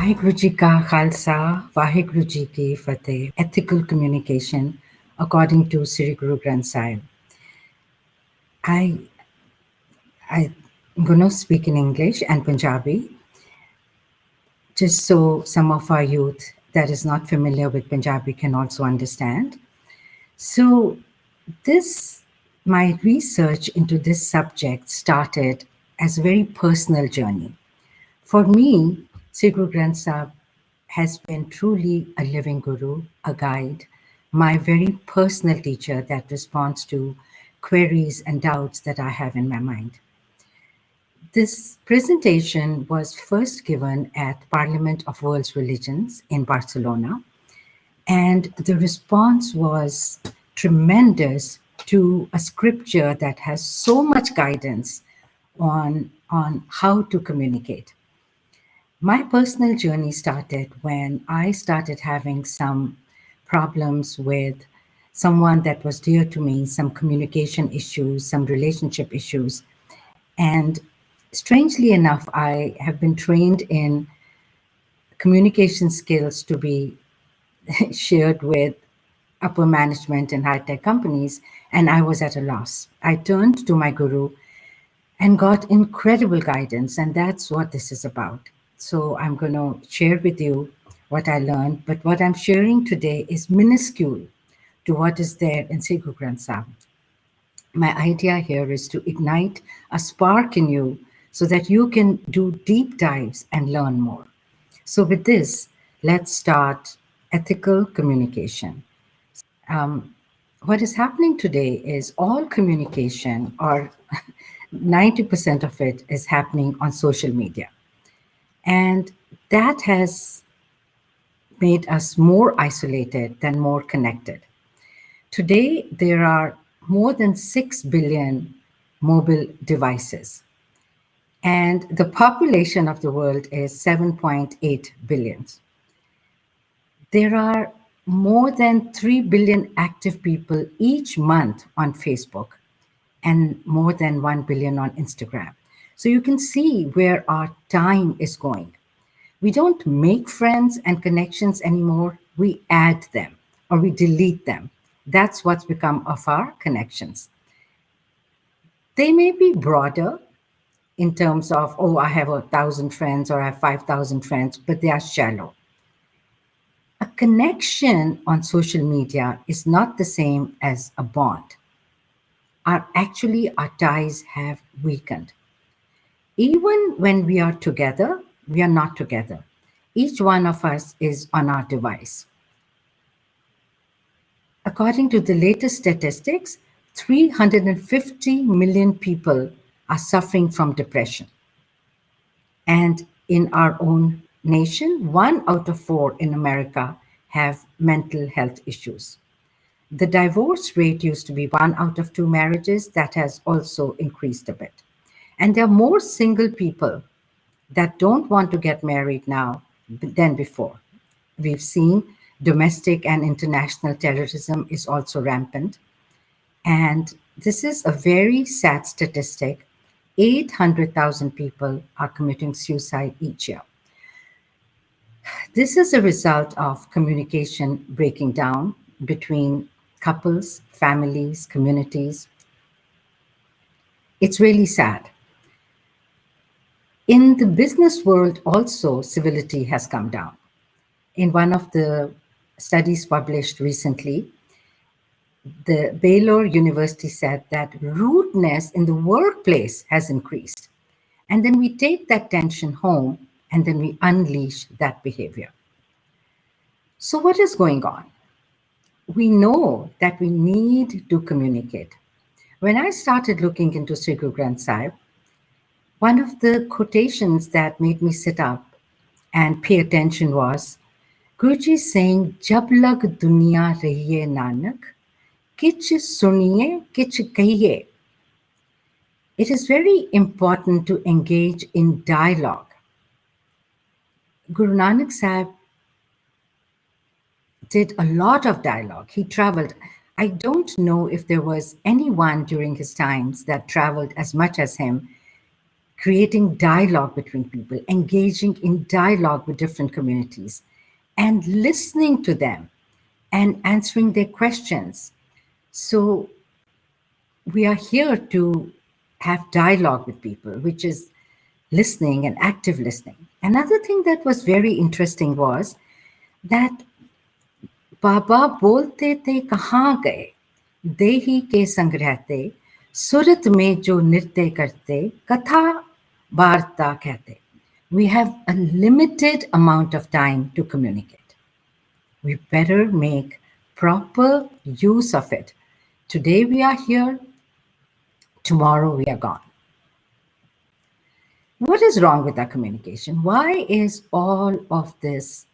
Vaheguru Ji Ka Khalsa, Vaheguru Ji Ki Fateh. Ethical communication according to Sri Guru Granth Sahib. I'm going to speak in English and Punjabi, just so some of our youth that is not familiar with Punjabi can also understand. So my research into this subject started as a very personal journey. For me, Sri Guru Granth Sahib has been truly a living guru, a guide, my very personal teacher that responds to queries and doubts that I have in my mind. This presentation was first given at Parliament of World's Religions in Barcelona, and the response was tremendous to a scripture that has so much guidance on how to communicate. My personal journey started when I started having some problems with someone that was dear to me, some communication issues, some relationship issues. And strangely enough, I have been trained in communication skills to be shared with upper management in high-tech companies, and I was at a loss. I turned to my guru and got incredible guidance, and that's what this is about. So I'm going to share with you what I learned, but what I'm sharing today is minuscule to what is there in Sri Guru Granth Sahib. My idea here is to ignite a spark in you so that you can do deep dives and learn more. So with this, let's start ethical communication. What is happening today is all communication, or 90% of it, is happening on social media. And that has made us more isolated than more connected. Today, there are more than 6 billion mobile devices, and the population of the world is 7.8 billion. There are more than 3 billion active people each month on Facebook and more than 1 billion on Instagram. So you can see where our time is going. We don't make friends and connections anymore. We add them or we delete them. That's what's become of our connections. They may be broader in terms of, oh, I have 1,000 friends or I have 5,000 friends, but they are shallow. A connection on social media is not the same as a bond. Our ties have weakened. Even when we are together, we are not together. Each one of us is on our device. According to the latest statistics, 350 million people are suffering from depression. And in our own nation, 1 out of 4 in America have mental health issues. The divorce rate used to be 1 out of 2 marriages. That has also increased a bit. And there are more single people that don't want to get married now than before. We've seen domestic and international terrorism is also rampant. And this is a very sad statistic. 800,000 people are committing suicide each year. This is a result of communication breaking down between couples, families, communities. It's really sad. In the business world also, civility has come down. In one of the studies published recently, the Baylor University said that rudeness in the workplace has increased. And then we take that tension home and then we unleash that behavior. So, what is going on? We know that we need to communicate. When I started looking into Sri Guru Granth Sahib, one of the quotations that made me sit up and pay attention was Guruji saying, Jab lag duniya rahiye Nanak, kich suniye, kich kahiye. It is very important to engage in dialogue. Guru Nanak Sahib did a lot of dialogue. He traveled. I don't know if there was anyone during his times that traveled as much as him, creating dialogue between people, engaging in dialogue with different communities, and listening to them and answering their questions. So we are here to have dialogue with people, which is listening and active listening. Another thing that was very interesting was that बाबा बोलते थे कहाँ गए देही के संग रहते सुरत में जो नृत्य करते कथा वार्ता कहते. We have a limited amount of time to communicate. We better make proper use of it. Today we are here, tomorrow we are gone. What is wrong with our communication? Why is all of this,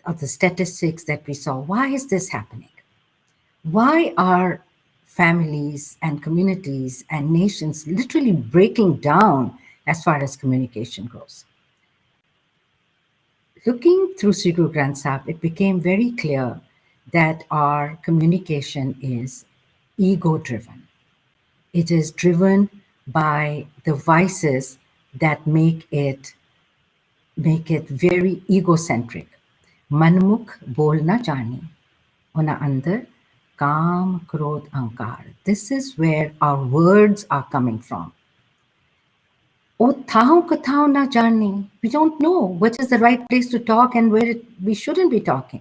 of the statistics that we saw, why is this happening? Why are families and communities and nations literally breaking down as far as communication goes? Looking through Sri Guru Granth Sahib, it became very clear that our communication is ego-driven. It is driven by the vices that make it very egocentric. Manmukh bolna chani, una andar काम क्रोध अहंकार. This is where our words are coming from. O thao kathao na jani. We don't know what is the right place to talk and where we shouldn't be talking,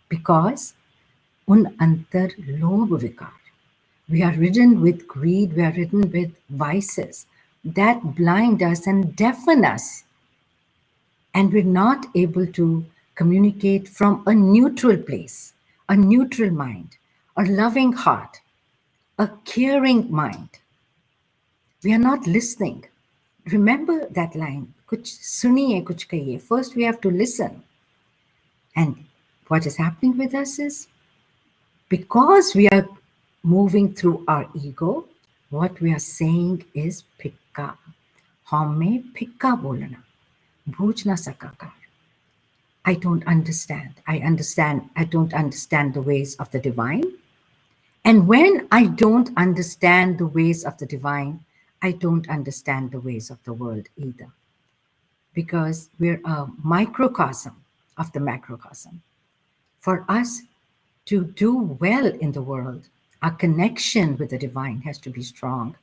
because un antar lobh vikar. We are ridden with greed, we are ridden with vices that blind us and deafen us. And we're not able to communicate from a neutral place, a neutral mind, a loving heart, a caring mind. We are not listening. Remember that line, kuch suniye, kuch kahiye. First, we have to listen. And what is happening with us is, because we are moving through our ego, what we are saying is pikka. Hame pikka bolana. Bhuj na sakakar. I don't understand. I don't understand the ways of the divine. And when I don't understand the ways of the divine, I don't understand the ways of the world either. Because we're a microcosm of the macrocosm. For us to do well in the world, our connection with the divine has to be strong.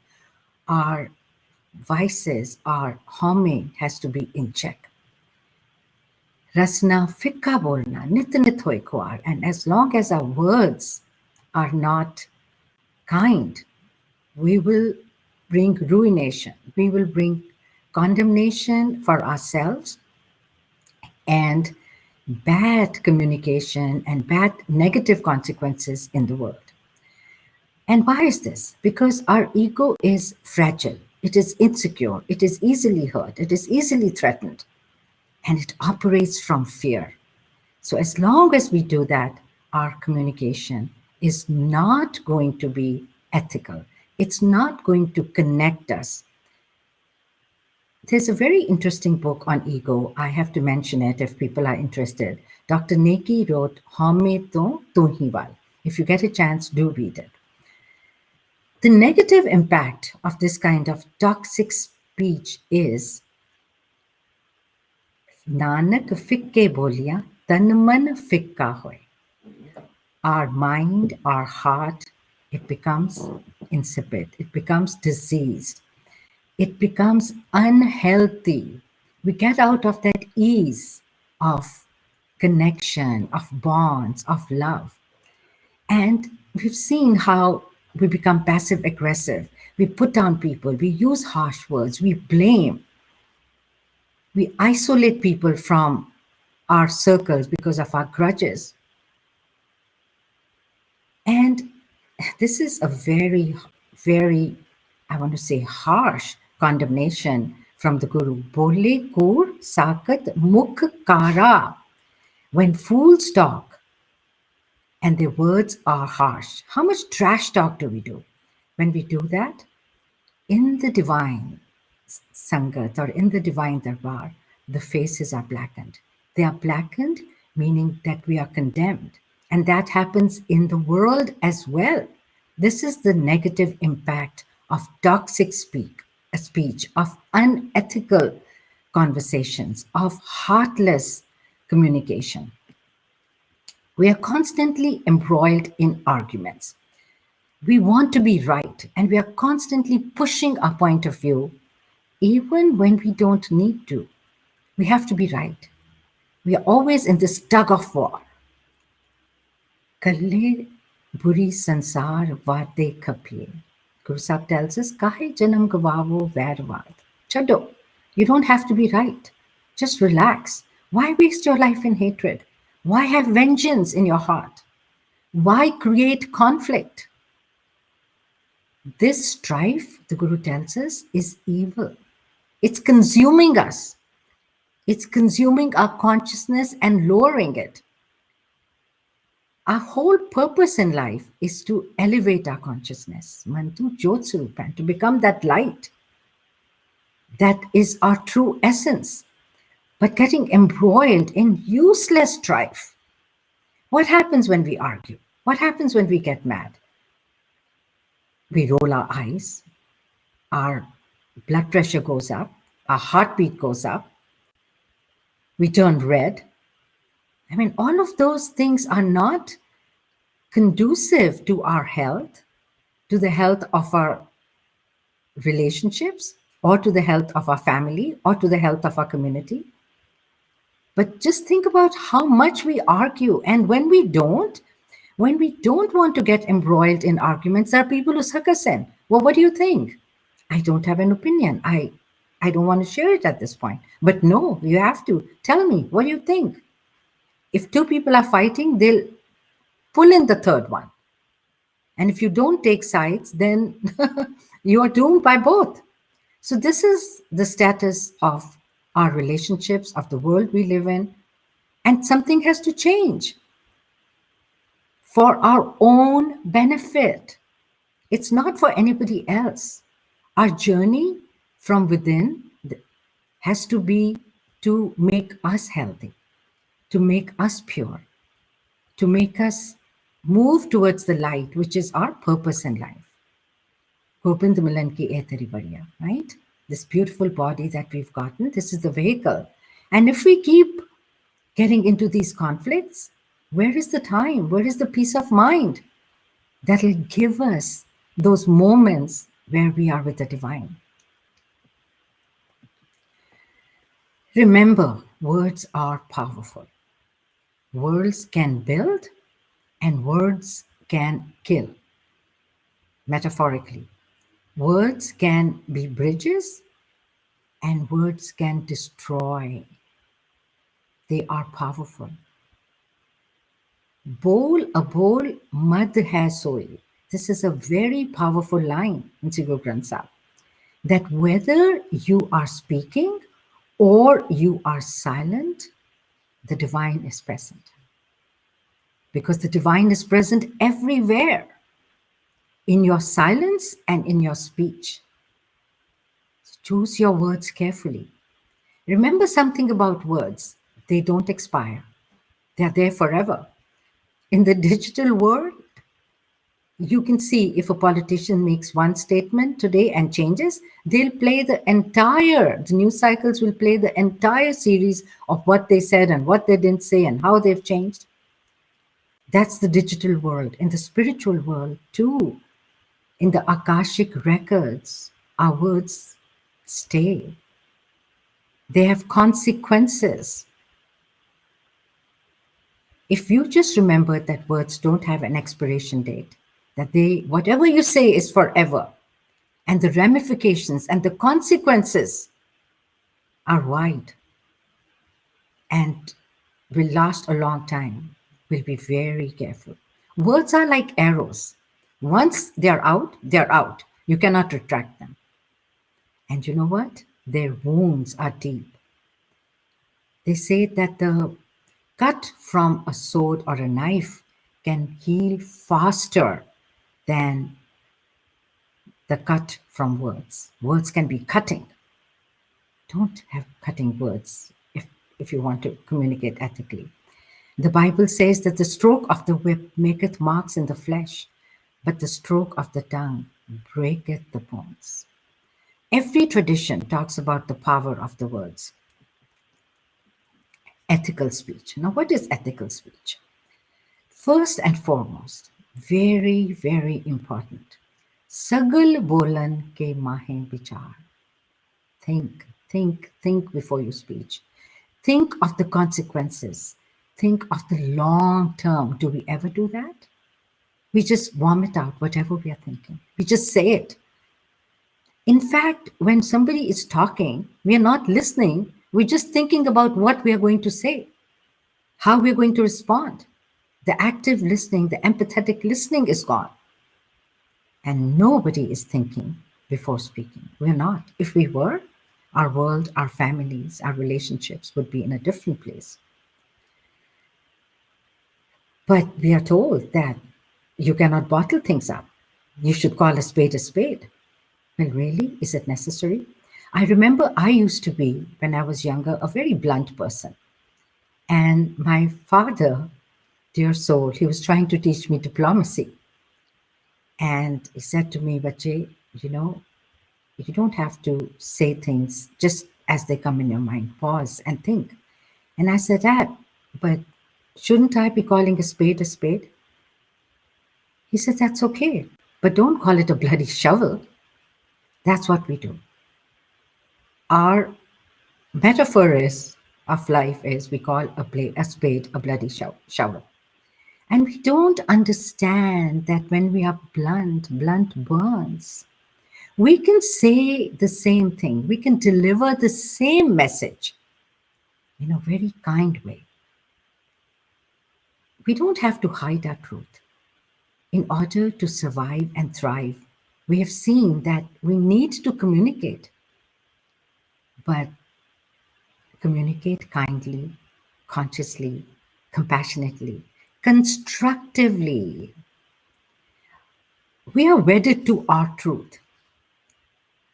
Our vices, our harming has to be in check. Rasna fikka bolna, nit nit hoy kuar. And as long as our words are not kind, we will bring ruination. We will bring condemnation for ourselves and bad communication and bad negative consequences in the world. And why is this? Because our ego is fragile. It is insecure. It is easily hurt. It is easily threatened. And it operates from fear. So as long as we do that, our communication is not going to be ethical. It's not going to connect us. There's a very interesting book on ego. I have to mention it if people are interested. Dr. Neki wrote Hame To Tuhiwal. If you get a chance, do read it. The negative impact of this kind of toxic speech is Nanak fikke bolia, tan man fikka hoy. Our mind, our heart, it becomes insipid. It becomes diseased. It becomes unhealthy. We get out of that ease of connection, of bonds, of love. And we've seen how we become passive aggressive. We put down people. We use harsh words. We blame. We isolate people from our circles because of our grudges. And this is a very, very, I want to say, harsh condemnation from the Guru. Bole kur sakat mukh kara. When fools talk and their words are harsh, how much trash talk do we do? When we do that, in the divine Sangat or in the divine Darbar, the faces are blackened. They are blackened, meaning that we are condemned. And that happens in the world as well. This is the negative impact of toxic speech, of unethical conversations, of heartless communication. We are constantly embroiled in arguments. We want to be right, and we are constantly pushing our point of view, even when we don't need to. We have to be right. We are always in this tug of war. Kalle buri sansar vade kapye. Guru Sahib tells us, Kahe janam gavavo vairvad. Chado, you don't have to be right. Just relax. Why waste your life in hatred? Why have vengeance in your heart? Why create conflict? This strife, the Guru tells us, is evil. It's consuming us. It's consuming our consciousness and lowering it. Our whole purpose in life is to elevate our consciousness, Mantu Jyotsurupan, to become that light. That is our true essence. But getting embroiled in useless strife. What happens when we argue? What happens when we get mad? We roll our eyes, our blood pressure goes up, our heartbeat goes up, we turn red. I mean, all of those things are not conducive to our health, to the health of our relationships, or to the health of our family, or to the health of our community. But just think about how much we argue. And when we don't want to get embroiled in arguments, there are people who sakasen. Well, what do you think? I don't have an opinion. I don't want to share it at this point. But no, you have to tell me, what do you think? If two people are fighting, they'll pull in the third one. And if you don't take sides, then you are doomed by both. So this is the status of our relationships, of the world we live in. And something has to change for our own benefit. It's not for anybody else. Our journey from within has to be to make us healthy, to make us pure, to make us move towards the light, which is our purpose in life. Gobind Milan ki etari badiya, right? This beautiful body that we've gotten, this is the vehicle. And if we keep getting into these conflicts, where is the time? Where is the peace of mind that will give us those moments where we are with the divine? Remember, words are powerful. Words can build and words can kill, metaphorically. Words can be bridges and words can destroy. They are powerful. Bol abol mad hai soi. This is a very powerful line in Sri Guru Granth Sahib. That whether you are speaking or you are silent, the divine is present. Because the divine is present everywhere, in your silence and in your speech. Choose your words carefully. Remember something about words. They don't expire. They're there forever. In the digital world, you can see if a politician makes one statement today and changes, they'll play the news cycles will play the entire series of what they said and what they didn't say and how they've changed. That's the digital world. In the spiritual world too, in the Akashic records, our words stay. They have consequences. If you just remember that words don't have an expiration date, that whatever you say is forever, and the ramifications and the consequences are wide. And will last a long time. We'll be very careful. Words are like arrows. Once they're out, they're out. You cannot retract them. And you know what? Their wounds are deep. They say that the cut from a sword or a knife can heal faster than the cut from words. Words can be cutting. Don't have cutting words if you want to communicate ethically. The Bible says that the stroke of the whip maketh marks in the flesh, but the stroke of the tongue breaketh the bones. Every tradition talks about the power of the words. Ethical speech. Now, what is ethical speech? First and foremost, very, very important. Sagal bolan ke mahe vichar. Think before you speak. Think of the consequences. Think of the long term. Do we ever do that? We just vomit out whatever we are thinking. We just say it. In fact, when somebody is talking, we are not listening. We're just thinking about what we are going to say, how we're going to respond. The active listening, the empathetic listening is gone. And nobody is thinking before speaking. We're not. If we were, our world, our families, our relationships would be in a different place. But we are told that you cannot bottle things up. You should call a spade a spade. Well, really? Is it necessary? I remember I used to be, when I was younger, a very blunt person. And my father, dear soul, he was trying to teach me diplomacy. And he said to me, Bache, you don't have to say things just as they come in your mind. Pause and think. And I said, Dad, but shouldn't I be calling a spade a spade? He said, that's okay, but don't call it a bloody shovel. That's what we do. Our metaphor of life is we call a spade a bloody shovel. And we don't understand that when we are blunt burns. We can say the same thing. We can deliver the same message in a very kind way. We don't have to hide our truth. In order to survive and thrive, we have seen that we need to communicate, but communicate kindly, consciously, compassionately, constructively. We are wedded to our truth.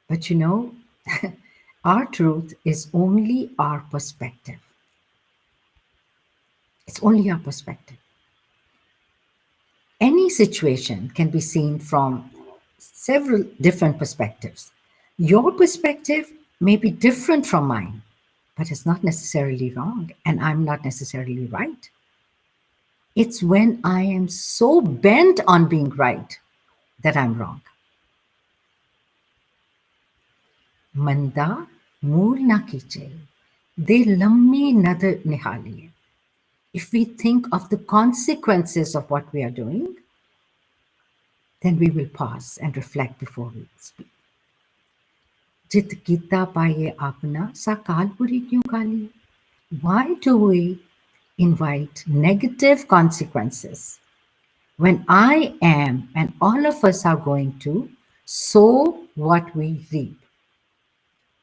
But our truth is only our perspective. It's only our perspective. Any situation can be seen from several different perspectives. Your perspective may be different from mine, but it's not necessarily wrong, and I'm not necessarily right. It's when I am so bent on being right that I'm wrong. Manda mool na kiche, de lammi nadar nihaliye. If we think of the consequences of what we are doing, then we will pause and reflect before we speak. Jit gita paye apna sakal puri kyun kali? Why do we invite negative consequences when I am and all of us are going to sow what we reap?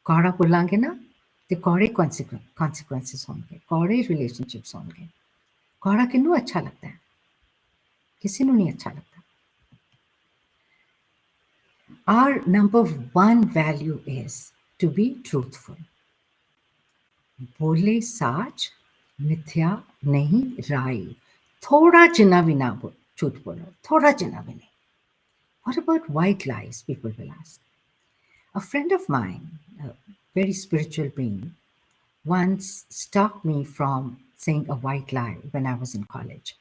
कौड़ा बोलांगे ना तो कौड़े consequences होंगे, कौड़े relationships होंगे. कौड़ा किन्नू अच्छा लगता है? किसी नू नहीं अच्छा लगता. Our number one value is to be truthful. बोले साच, मिथ्या नहीं राई. थोड़ा जिना भी ना झूठ बोलो, थोड़ा जिना भी नहीं. What about white lies, people will ask. A friend of mine, a very spiritual being, once stopped me from saying a white lie when I was in college.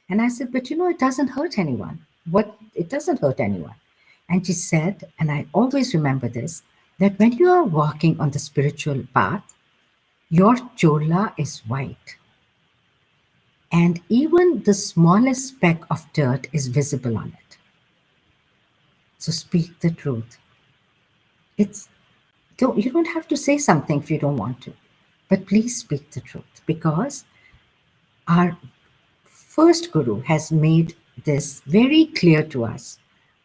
And I said, but it doesn't hurt anyone. It doesn't hurt anyone. And she said, and I always remember this, that when you are walking on the spiritual path, your chola is white. And even the smallest speck of dirt is visible on it. So speak the truth. You don't have to say something if you don't want to, but please speak the truth, because Our first Guru has made this very clear to us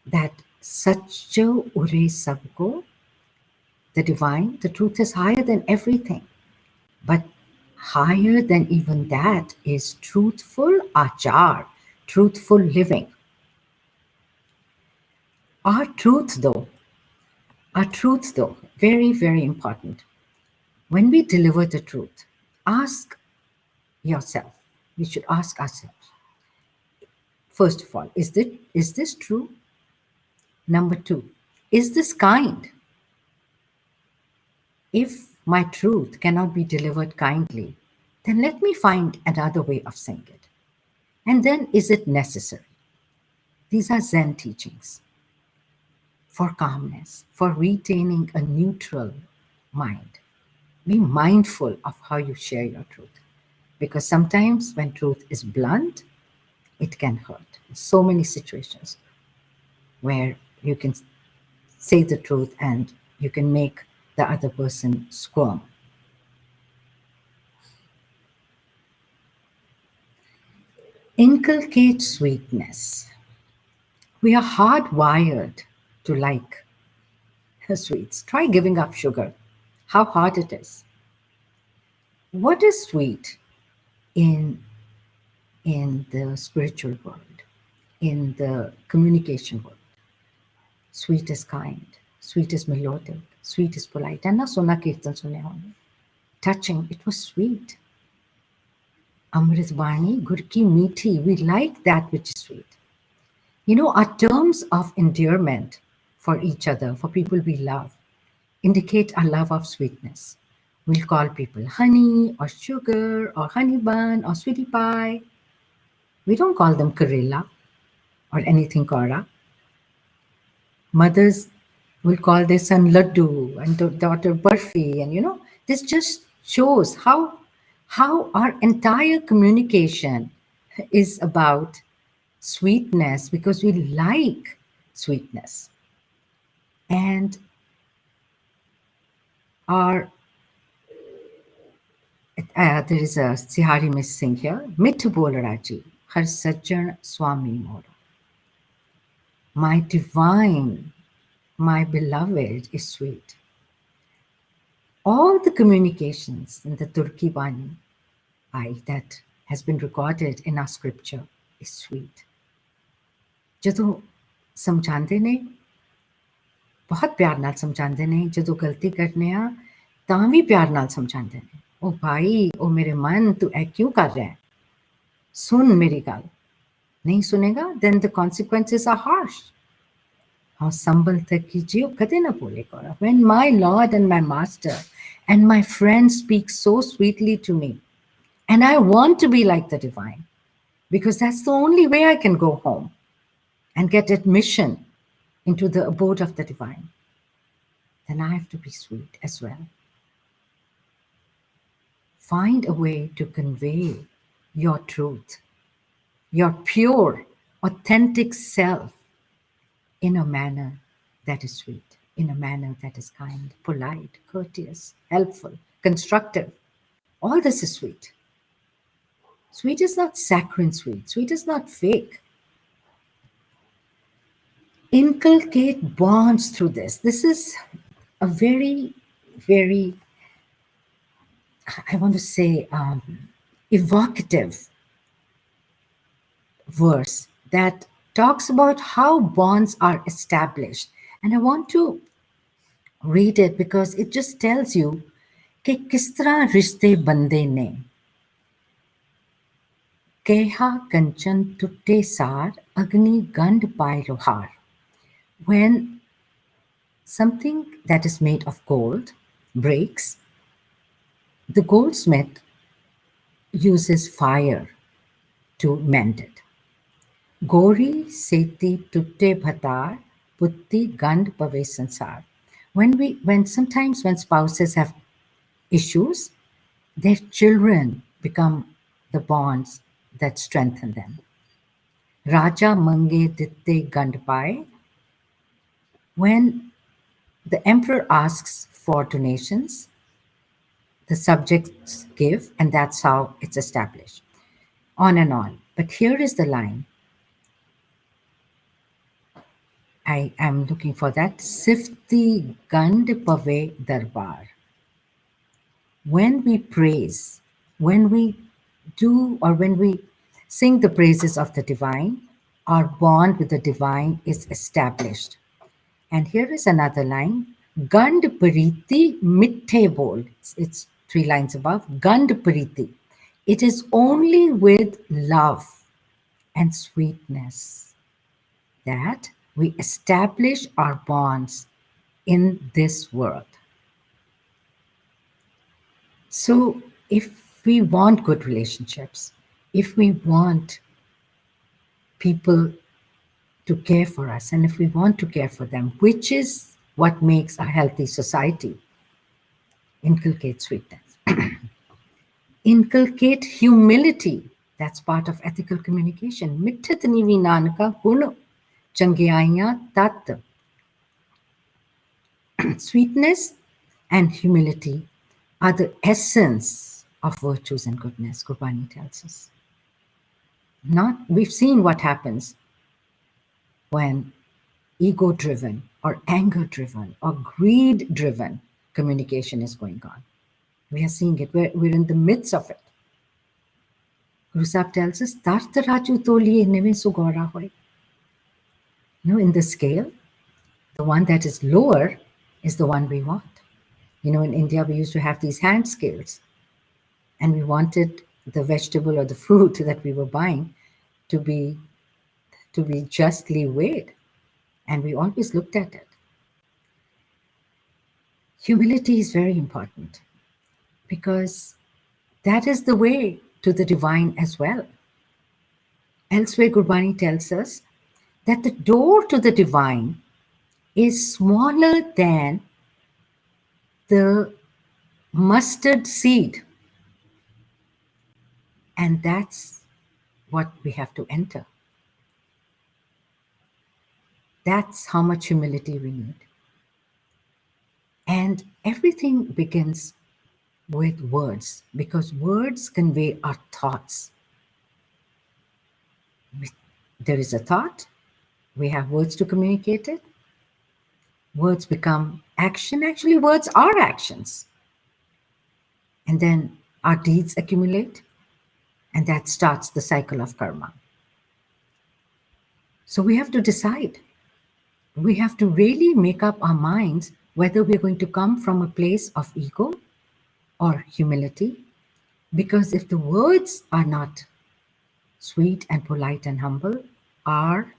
that Satcho Ure Sabko, the divine, the truth is higher than everything. But higher than even that is truthful achar, truthful living. Our truth, though, very, very important. When we deliver the truth, ask yourself, we should ask ourselves, first of all, is this true? Number two, is this kind? If my truth cannot be delivered kindly, then let me find another way of saying it. And then, is it necessary? These are Zen teachings for calmness, for retaining a neutral mind. Be mindful of how you share your truth. Because sometimes when truth is blunt, it can hurt. So many situations where you can say the truth and you can make the other person squirm. Inculcate sweetness. We are hardwired to like sweets. Try giving up sugar. How hard it is. What is sweet in the spiritual world, in the communication world? Sweet is kind, sweet is melodic, sweet is polite. And na sona kirtan sune honge. Touching, it was sweet. Amrit Vani, Gurki Meethi, we like that which is sweet. You know, our terms of endearment for each other, for people we love, indicate our love of sweetness. We'll call people honey or sugar or honey bun or sweetie pie. We don't call them Karela or anything Kora. Mothers will call their son Laddu and daughter Barfi. And, you know, this just shows how our entire communication is about sweetness because we like sweetness. And our there is a Sihari Miss Singh here. Mithu Bolaraji, Har Sajjan Swami Mora. My divine, my beloved is sweet. All the communications in the Turki Bani that has been recorded in our scripture is sweet. ਜਦੋਂ ਸਮਝਾਉਂਦੇ ਨੇ ਬਹੁਤ ਪਿਆਰ ਨਾਲ ਸਮਝਾਉਂਦੇ ਨੇ ਜਦੋਂ ਗਲਤੀ ਕਰਨੇ ਆ ਤਾਂ ਵੀ ਪਿਆਰ ਨਾਲ ਸਮਝਾਉਂਦੇ ਨੇ ਉਹ ਭਾਈ ਉਹ ਮੇਰੇ ਮਨ ਤੂੰ ਇਹ ਕਿਉਂ ਕਰ ਰਿਹਾ ਹੈ ਸੁਣ ਮੇਰੀ ਗੱਲ ਨਹੀਂ ਸੁਨੇਗਾ then the consequences are harsh. ਹਾਂ ਸੰਭਲ ਤੱਕ ਕੀਜੀਏ ਉਹ ਕਦੇ ਨਾ ਭੁੱਲੇਗਾ when my Lord and my Master and my friend speak so sweetly to me and I want to be like the divine because that's the only way I can go home and get admission into the abode of the divine, then I have to be sweet as well. Find a way to convey your truth, your pure, authentic self in a manner that is sweet, in a manner that is kind, polite, courteous, helpful, constructive. All this is sweet. Sweet is not saccharine sweet. Sweet is not fake. Inculcate bonds through this. This is a very, very, I want to say, evocative verse that talks about how bonds are established. And I want to read it because it just tells you कि किस तरह रिश्ते बंधे ने केहा कंचन टूटे सार अग्नि गंध पाए लोहार. When something that is made of gold breaks, the goldsmith uses fire to mend it. Gori seti tutte bhatar putti gand pave sansar. When sometimes when spouses have issues, their children become the bonds that strengthen them. Raja mange ditte gand paye. When the emperor asks for donations, the subjects give, and that's how it's established. on and on. But here is the line. I am looking for that. Sifti Gand Pave Darbar. When we praise, when we do or when we sing the praises of the divine, our bond with the divine is established. And here is another line. Gand Pariti Mitthe Bol. It's 3 lines above. Gand Pariti. It is only with love and sweetness that we establish our bonds in this world. So if we want good relationships, if we want people to care for us, and if we want to care for them, which is what makes a healthy society, inculcate sweetness. Inculcate humility. That's part of ethical communication. Mithat nivi nanaka gun changyaya tat. Sweetness and humility are the essence of virtues and goodness, Gurbani tells us. We've seen what happens when ego-driven or anger-driven or greed-driven communication is going on. We are seeing it. We're in the midst of it. Guru Sahib tells us, "Tartaraju toliye neve sugora hoy." In the scale, the one that is lower is the one we want. In India, we used to have these hand scales, and we wanted the vegetable or the fruit that we were buying to be justly weighed, and we always looked at it. Humility is very important because that is the way to the divine as well. Elsewhere, Gurbani tells us that the door to the divine is smaller than the mustard seed. And that's what we have to enter. That's how much humility we need. And everything begins with words, because words convey our thoughts. There is a thought, we have words to communicate it. Words become action. Actually, words are actions. And then our deeds accumulate, and that starts the cycle of karma. So we have to decide. We have to really make up our minds whether we're going to come from a place of ego or humility. Because if the words are not sweet and polite and humble, our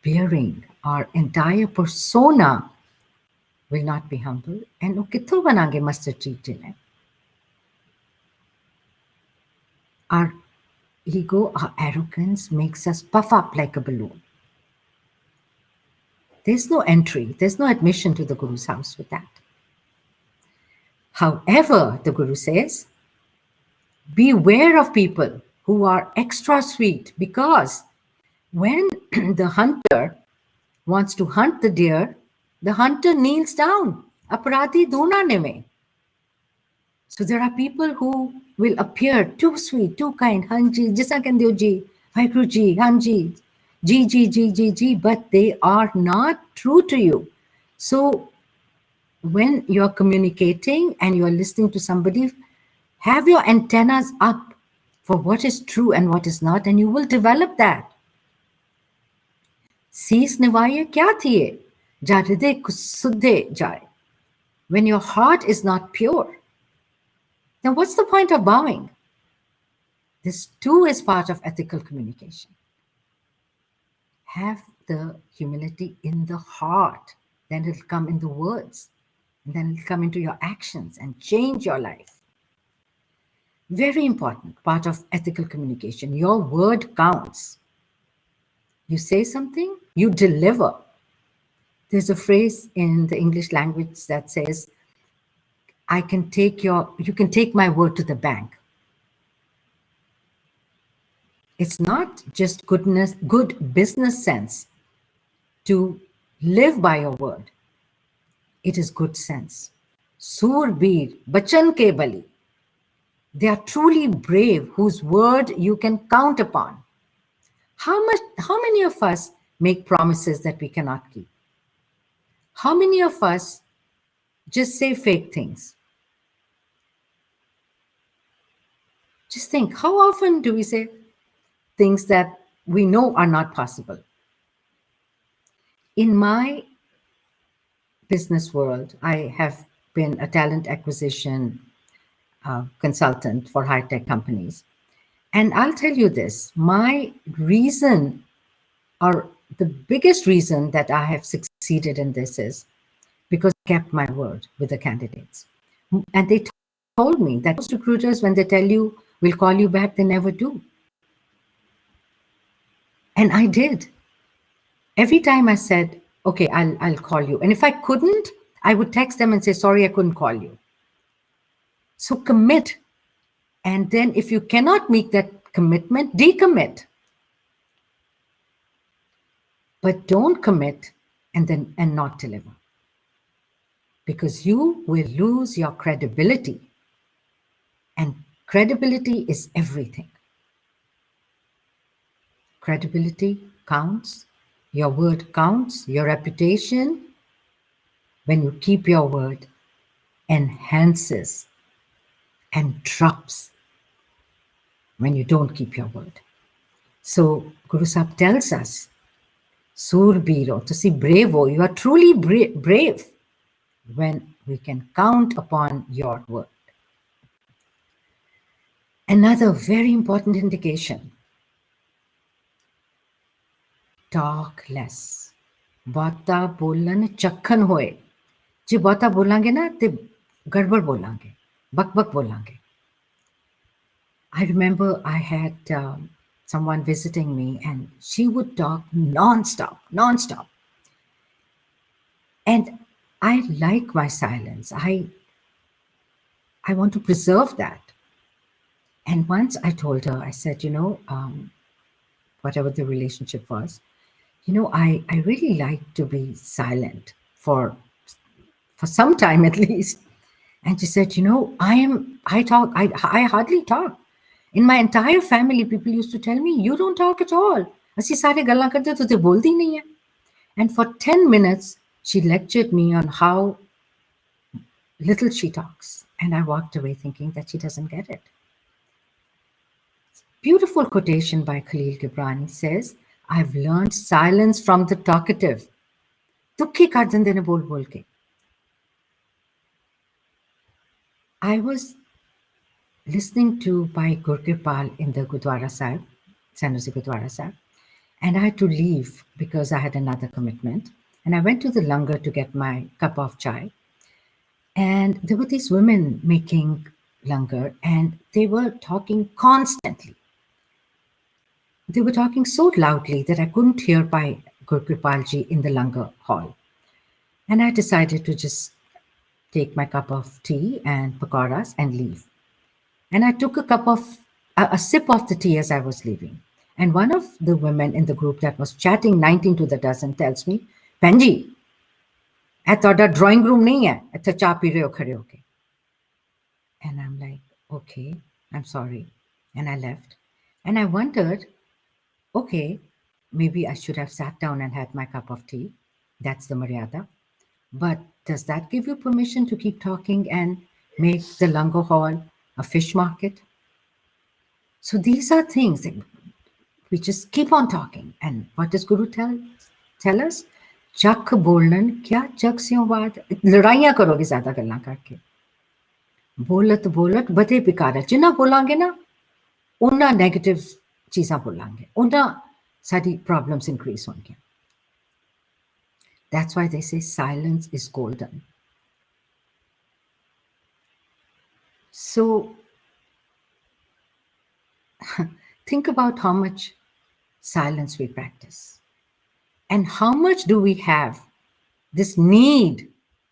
bearing, our entire persona will not be humble. And kitho banange mustard seed. Our ego, our arrogance makes us puff up like a balloon. There's no entry, there's no admission to the Guru's house with that. However, the Guru says, beware of people who are extra sweet, because when the hunter wants to hunt the deer, the hunter kneels down. Aparadhi dona neme. So there are people who will appear too sweet, too kind, Hanji, Jisa Kandyo ji, Vaiguru ji, Hanji, ji, but they are not true to you. So when you're communicating and you're listening to somebody, have your antennas up for what is true and what is not, and you will develop that. Sees nivaye kya thiye, ja hriday suddhe jaye. When your heart is not pure, then what's the point of bowing? This too is part of ethical communication. Have the humility in the heart, then it'll come in the words, and then it'll come into your actions and change your life. Very important part of ethical communication. Your word counts. You say something, you deliver. There's a phrase in the English language that says, you can take my word to the bank. It's not just good business sense to live by your word. It is good sense. Surbir, bachan ke bali. They are truly brave, whose word you can count upon. How many of us make promises that we cannot keep? How many of us just say fake things? Just think, how often do we say things that we know are not possible? In my business world, I have been a talent acquisition consultant for high-tech companies. And I'll tell you this, my reason, or the biggest reason that I have succeeded in this, is because I kept my word with the candidates. And they told me that most recruiters, when they tell you, we'll call you back, they never do. And I did. Every time I said, okay, I'll call you. And if I couldn't, I would text them and say, sorry, I couldn't call you. So commit. And then if you cannot meet that commitment, decommit. But don't commit and not deliver. Because you will lose your credibility. And credibility is everything. Credibility counts. Your word counts. Your reputation, when you keep your word, enhances and drops when you don't keep your word. So Guru Sahib tells us, Surbiro, to see bravo, you are truly brave when we can count upon your word. Another very important indication, talk less. Bata bolan chakhan hoye. Je bata bolange na, te gadbad bolange, bak bolange. I remember I had someone visiting me and she would talk non-stop. And I like my silence. I want to preserve that. And once I told her, I said, whatever the relationship was, I really like to be silent for some time at least. And she said, I hardly talk. In my entire family, people used to tell me, you don't talk at all. Assi sare gallan karte to te bolti nahi hai. And for 10 minutes, she lectured me on how little she talks. And I walked away thinking that she doesn't get it. Beautiful quotation by Khalil Gibran says, I've learned silence from the talkative. Dukhi kar dende ne bol bol ke. I was listening to by Gurdwara in the Gurdwara Sahib, San Jose Gurdwara Sahib, and I had to leave because I had another commitment. And I went to the langar to get my cup of chai. And there were these women making langar and they were talking constantly. They were talking so loudly that I couldn't hear by Gurkripalji in the langar hall. And I decided to just take my cup of tea and pakoras and leave. And I took a sip of the tea as I was leaving. And one of the women in the group that was chatting 19 to the dozen tells me, Benji, I thought that drawing room nahi hai. Acha cha pi rahe ho khade hoke. And I'm like, okay, I'm sorry. And I left. And I wondered, okay, maybe I should have sat down and had my cup of tea. That's the maryada. But does that give you permission to keep talking and make the langar hall a fish market? So these are things that we just keep on talking. And what does Guru tell us? Chak bolan kya chak se baat ladaiyan karoge zyada gallan karke. Bolat bade pikara. Jina bolange na, unna negative cheezan bolange. Unna sari problems increase honge. That's why they say silence is golden. So think about how much silence we practice. And how much do we have this need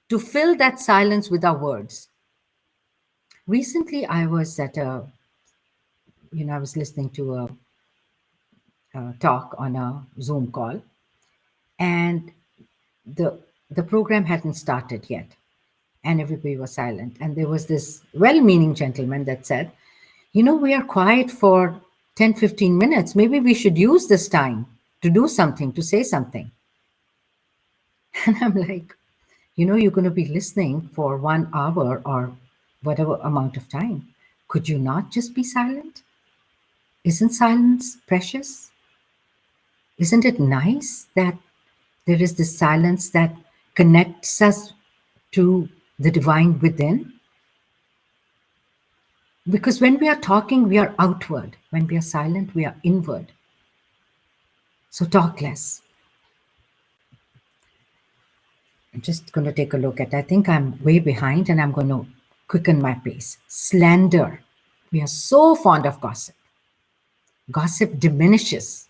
to fill that silence with our words? Recently, I was at I was listening to a talk on a Zoom call, and the program hadn't started yet, and everybody was silent. And there was this well-meaning gentleman that said, We are quiet for 10, 15 minutes. Maybe we should use this time to do something, to say something. And I'm like, you're going to be listening for 1 hour or whatever amount of time. Could you not just be silent? Isn't silence precious? Isn't it nice that there is this silence that connects us to the divine within? Because when we are talking, we are outward. When we are silent, we are inward. So talk less. I'm just going to take a look at, I think I'm way behind and I'm going to quicken my pace. Slander. We are so fond of gossip. Gossip diminishes.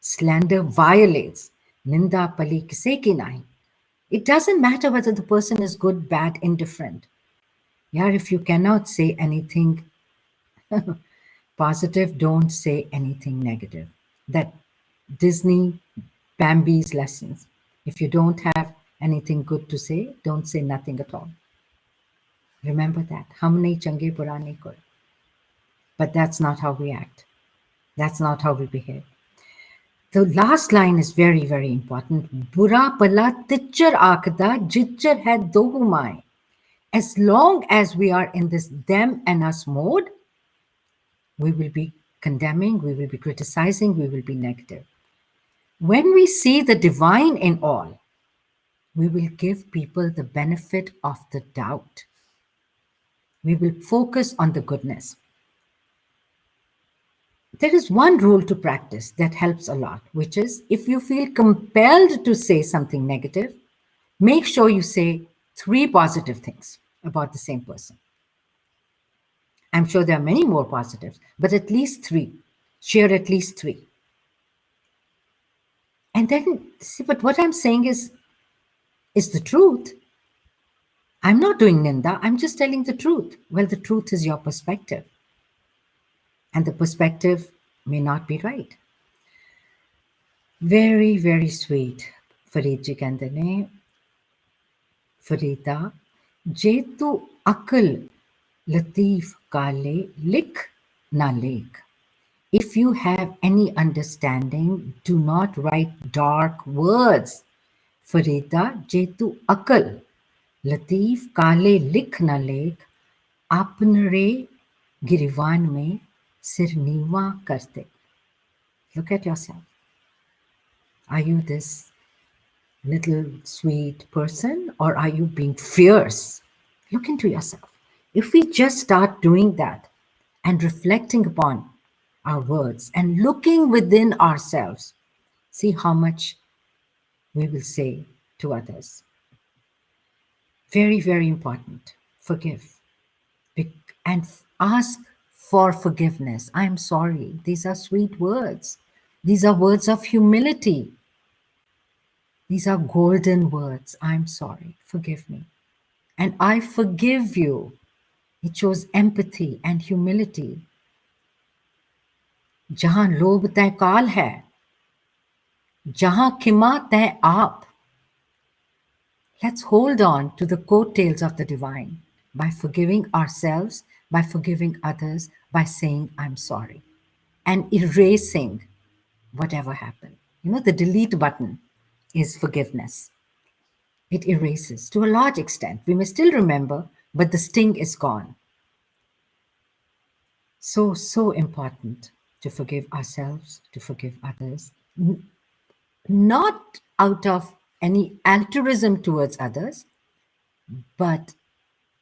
Slander violates. Ninda pali kise ki nahi. It doesn't matter whether the person is good, bad, indifferent. Yeah, if you cannot say anything positive, don't say anything negative. That Disney Bambi's lessons. If you don't have anything good to say, don't say nothing at all. Remember that. Hum nahi change bura nahi koi. But that's not how we act. That's not how we behave. The last line is very, very important. Bura pala tichar aakda jitchar hai dohumai. As long as we are in this them and us mode, we will be condemning, we will be criticizing, we will be negative. When we see the divine in all, we will give people the benefit of the doubt. We will focus on the goodness. There is one rule to practice that helps a lot, which is if you feel compelled to say something negative, make sure you say 3 positive things about the same person. I'm sure there are many more positives, but at least 3. Share at least 3. And then, see, but what I'm saying is the truth. I'm not doing ninda, I'm just telling the truth. Well, the truth is your perspective. And the perspective may not be right. Very, very sweet. Farid ji कहते ने फरीदा जे तू अकल लतीफ काले लिख ना लेख. If you have any understanding, do not write dark words. Farida je tu akal, latif kale likh na lekh, apnare girivan mein sirniwa karte. Look at yourself. Are you this little sweet person or are you being fierce? Look into yourself. If we just start doing that and reflecting upon our words and looking within ourselves, see how much we will say to others. Very, very important. Forgive and ask for forgiveness. I'm sorry. These are sweet words. These are words of humility. These are golden words. I'm sorry. Forgive me. And I forgive you. It shows empathy and humility. जहां लोभ तय काल है, जहां खिमा तय आप. Let's hold on to the coattails of the divine by forgiving ourselves, by forgiving others, by saying, I'm sorry, and erasing whatever happened. The delete button is forgiveness. It erases to a large extent. We may still remember, but the sting is gone. So, so important to forgive ourselves, to forgive others, not out of any altruism towards others, but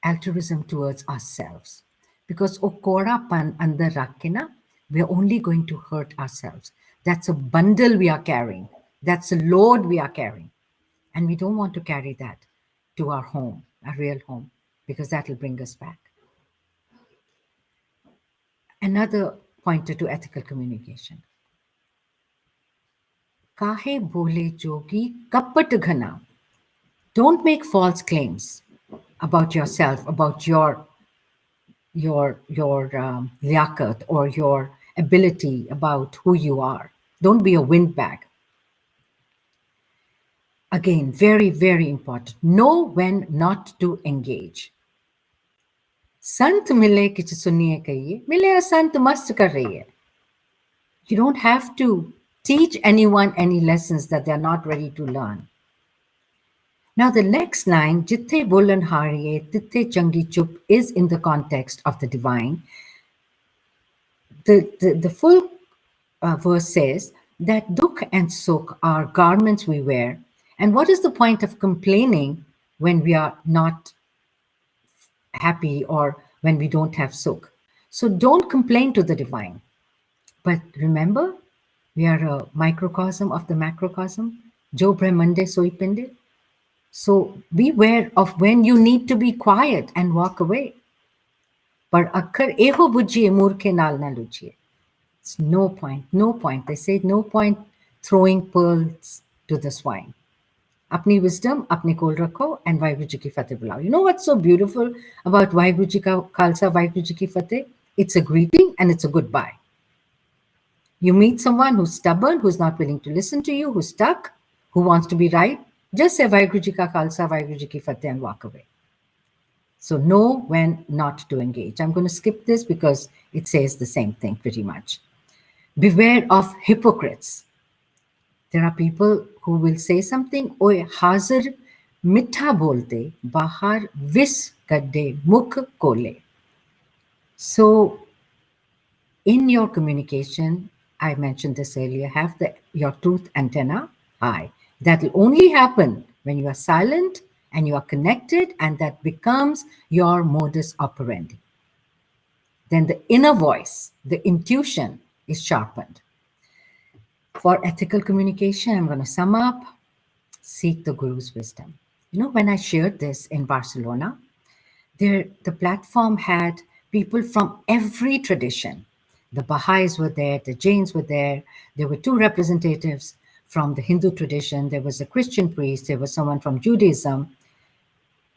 altruism towards ourselves. Because okora pan andar rakhena, we're only going to hurt ourselves. That's a bundle we are carrying. That's a load we are carrying. And we don't want to carry that to our home, our real home, because that will bring us back. Another pointer to ethical communication. Kahe bole jogi kapat ghana. Don't make false claims about yourself, about your liaquat or your ability, about who you are. Don't be a windbag. Again, very, very important. Know when not to engage. संत मिले किछ सुनिए कहिए, मिले संत मस्त कर रही है. You don't have to teach anyone any lessons that they're not ready to learn. Now, the next line, Jithe bolan hariye, tithe changi chup, is in the context of the divine. The full verse says that dukh and sukh are garments we wear. And what is the point of complaining when we are not happy or when we don't have sukh? So don't complain to the divine. But remember, we are a microcosm of the macrocosm. Jo Brahmande Soi Pinde. So beware of when you need to be quiet and walk away. Par akkar eho bujhiye murkhe naal na lujiye. It's no point, no point. They say no point throwing pearls to the swine. Apni wisdom, apne kol rakho, and Vaheguru Ji ki Fateh bulao. You know what's so beautiful about Vaheguru Ji ka Khalsa, Vaheguru Ji ki Fateh? It's a greeting and it's a goodbye. You meet someone who's stubborn, who's not willing to listen to you, who's stuck, who wants to be right, just say Vaheguru Ji ka Khalsa, Vaheguru Ji ki Fateh and walk away. So know when not to engage. I'm going to skip this because it says the same thing pretty much. Beware of hypocrites. There are people who will say something, Oye, hazir mitha bolte, bahar vis kadde mukh kole. So in your communication, I mentioned this earlier, have your truth antenna high. That will only happen when you are silent and you are connected, and that becomes your modus operandi. Then the inner voice, the intuition is sharpened. For ethical communication, I'm going to sum up, seek the Guru's wisdom. You know, when I shared this in Barcelona, the platform had people from every tradition. The Baha'is were there, the Jains were there. There were two representatives from the Hindu tradition. There was a Christian priest. There was someone from Judaism.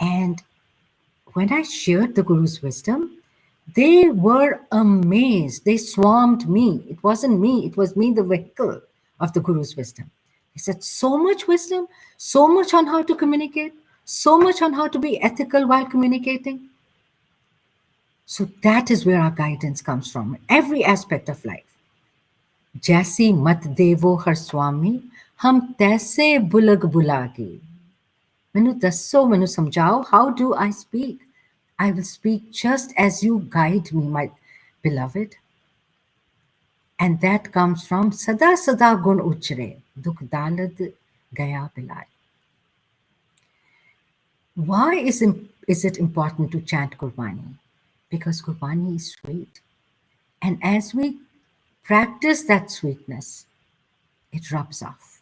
And when I shared the Guru's wisdom, they were amazed. They swarmed me. It wasn't me. It was me, the vehicle of the Guru's wisdom. He said, so much wisdom, so much on how to communicate, so much on how to be ethical while communicating. So that is where our guidance comes from in every aspect of life. Jessi mat devo har swami, hum taise bulag bulagi. Manu dasso, manu samjhao, how do I speak? I will speak just as you guide me, my beloved. And that comes from Sada Sada Gun Uchre, Dukh Dalad Gaya Bilai. Why is it important to chant Gurbani? Because Gurbani is sweet. And as we practice that sweetness, it rubs off.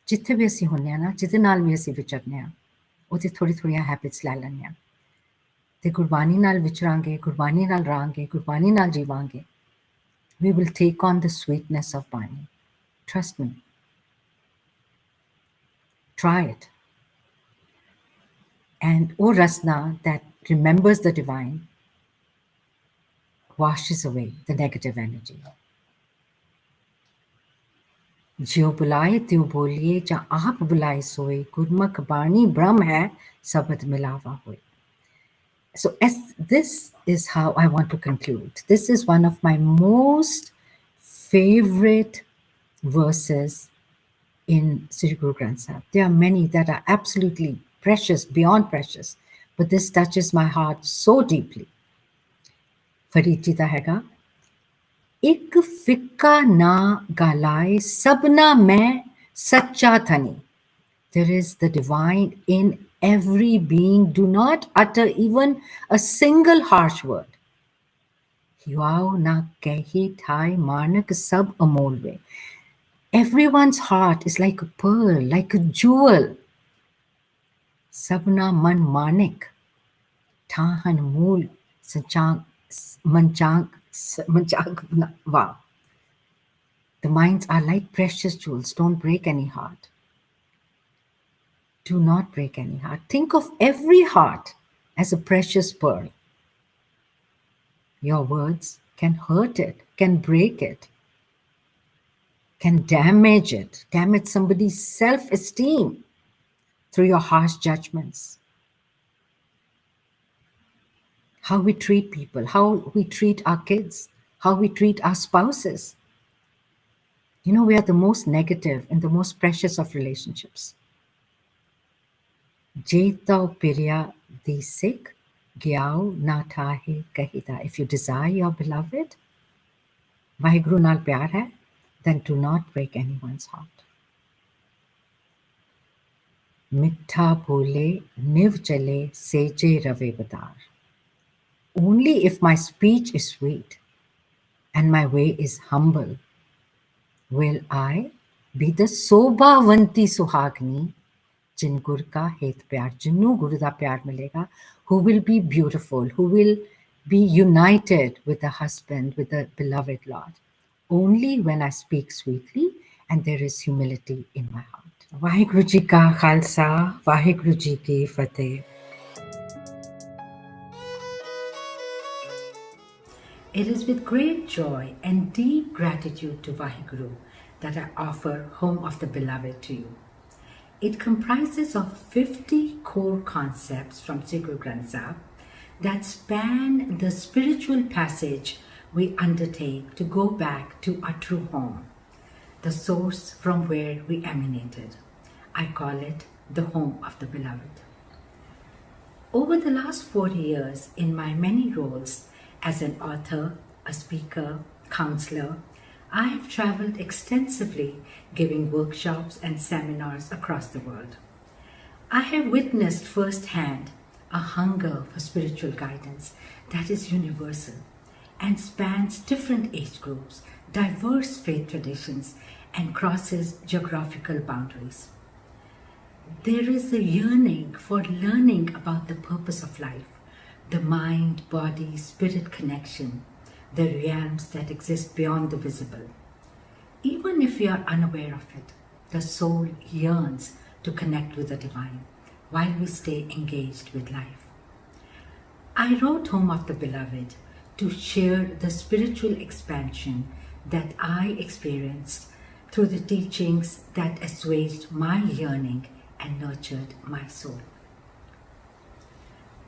Jitte bhi assi hunne na, jide naal bhi assi vicharne a, ਉਹਦੇ ਥੋੜ੍ਹੀਆਂ habits ਲੈ ਲੈਂਦੇ ਹਾਂ ਤੇ ਗੁਰਬਾਣੀ ਨਾਲ ਵਿਚਰਾਂਗੇ, ਗੁਰਬਾਣੀ ਨਾਲ ਰਹਾਂਗੇ, ਗੁਰਬਾਣੀ ਨਾਲ ਜੀਵਾਂਗੇ. We will take on the sweetness of Bani. Trust me. Try it. And O Rasna that remembers the divine washes away the negative energy. जियो बुलाए त्यों बोलिए, जा आप बुलाए सोए, गुरमुख बाणी ब्रह्म है, सबद मिलावा होए. So this is how I want to conclude. This is one of my most favorite verses in Sri Guru Granth Sahib. There are many that are absolutely precious, beyond precious, but this touches my heart so deeply. Farijita hega, Ik fikka na galai sabna mein sacha thani. There is the divine in every being. Do not utter even a single harsh word. Yuao na kehi thai manak sab amolve. Everyone's heart is like a pearl, like a jewel. Sabna man manik. Tahan mul sanchang manchang wow. The minds are like precious jewels. Don't break any heart. Do not break any heart. Think of every heart as a precious pearl. Your words can hurt it, can break it, can damage it, damage somebody's self-esteem through your harsh judgments. how we treat people, how we treat our kids, how we treat our spouses. We are the most negative and the most precious of relationships. Jetao Pirya the Sikh, Gyao na thahe kahida. If you desire your beloved, Vaheguru nal pyar hai, then do not break anyone's heart. Mittha bole, niv chale, seje rave badar. Only if my speech is sweet and my way is humble will I be the sobhavanti suhagni जिन गुर का हेत प्यार जिन्हों गुरु दा प्यार मिलेगा, who will be beautiful, who will be united with the husband, with the beloved Lord, only when I speak sweetly and there is humility in my heart. Vaheguru ji ka khalsa, Vaheguru ji ki fateh. It is with great joy and deep gratitude to Vaheguru that I offer Home of the Beloved to you. It comprises of 50 core concepts from Sikh Guru Granth Sahib that span the spiritual passage we undertake to go back to our true home, the source from where we emanated. I call it the Home of the Beloved. Over the last 40 years, in my many roles as an author, a speaker, counselor, I have traveled extensively giving workshops and seminars across the world. I have witnessed firsthand a hunger for spiritual guidance that is universal and spans different age groups, diverse faith traditions, and crosses geographical boundaries. There is a yearning for learning about the purpose of life, the mind, body, spirit connection, the realms that exist beyond the visible. Even if we are unaware of it, the soul yearns to connect with the divine while we stay engaged with life. I wrote Home of the Beloved to share the spiritual expansion that I experienced through the teachings that assuaged my yearning and nurtured my soul.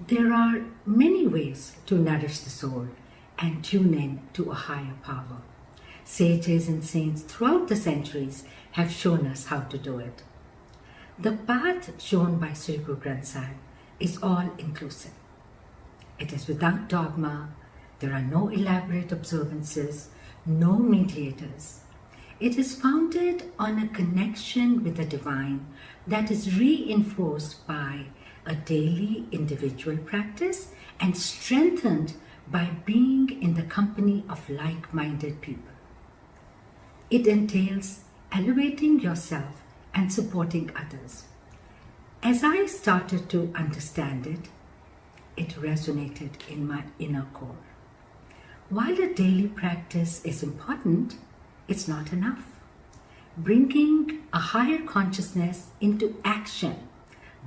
There are many ways to nourish the soul and tune in to a higher power. Sages and saints throughout the centuries have shown us how to do it. The path shown by Sri Guru Granth Sahib is all-inclusive. It is without dogma, there are no elaborate observances, no mediators. It is founded on a connection with the divine that is reinforced by a daily individual practice and strengthened by being in the company of like-minded people. It entails elevating yourself and supporting others. As I started to understand it, it resonated in my inner core. While a daily practice is important, it's not enough. Bringing a higher consciousness into action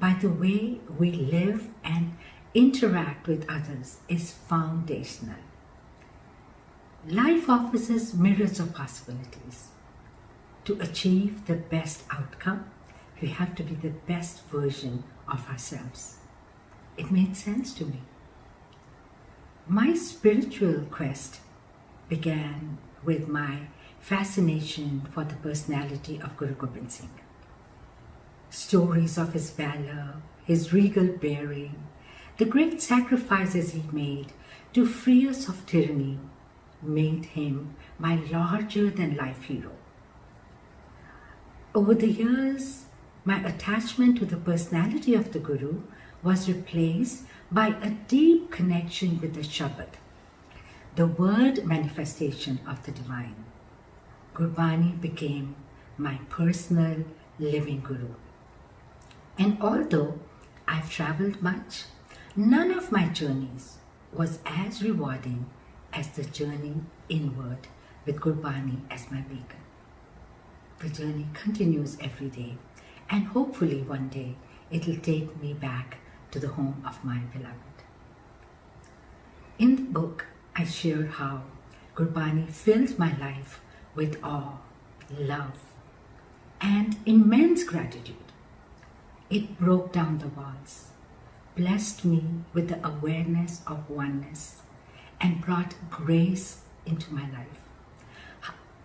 by the way we live and interact with others is foundational. Life offers us mirrors of possibilities. To achieve the best outcome, we have to be the best version of ourselves. It made sense to me. My spiritual quest began with my fascination for the personality of Guru Gobind Singh. Stories of his valor, his regal bearing, the great sacrifices he made to free us of tyranny made him my larger-than-life hero. Over the years, my attachment to the personality of the Guru was replaced by a deep connection with the Shabad, the word manifestation of the divine. Gurbani became my personal living Guru. And although I've traveled much, none of my journeys was as rewarding as the journey inward with Gurbani as my beacon. The journey continues every day, and hopefully one day it'll take me back to the home of my beloved. In the book, I share how Gurbani filled my life with awe, love, and immense gratitude. It broke down the walls, blessed me with the awareness of oneness and brought grace into my life.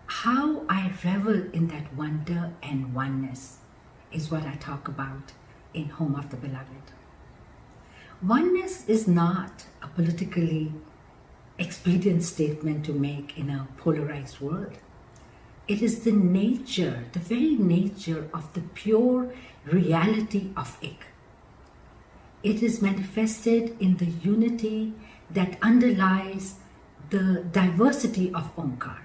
How I revel in that wonder and oneness is what I talk about in Home of the Beloved. Oneness is not a politically expedient statement to make in a polarized world. It is the nature, the very nature of the pure reality of Ik. It is manifested in the unity that underlies the diversity of Omkar.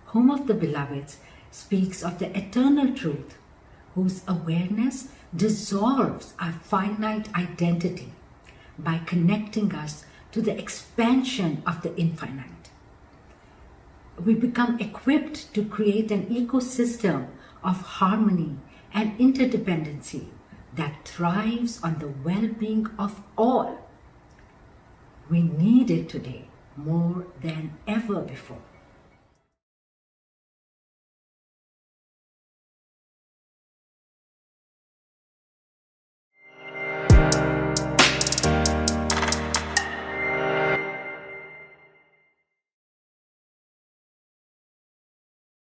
Home of the Beloveds speaks of the eternal truth whose awareness dissolves our finite identity by connecting us to the expansion of the infinite. We become equipped to create an ecosystem of harmony and interdependency that thrives on the well-being of all. We need it today more than ever before.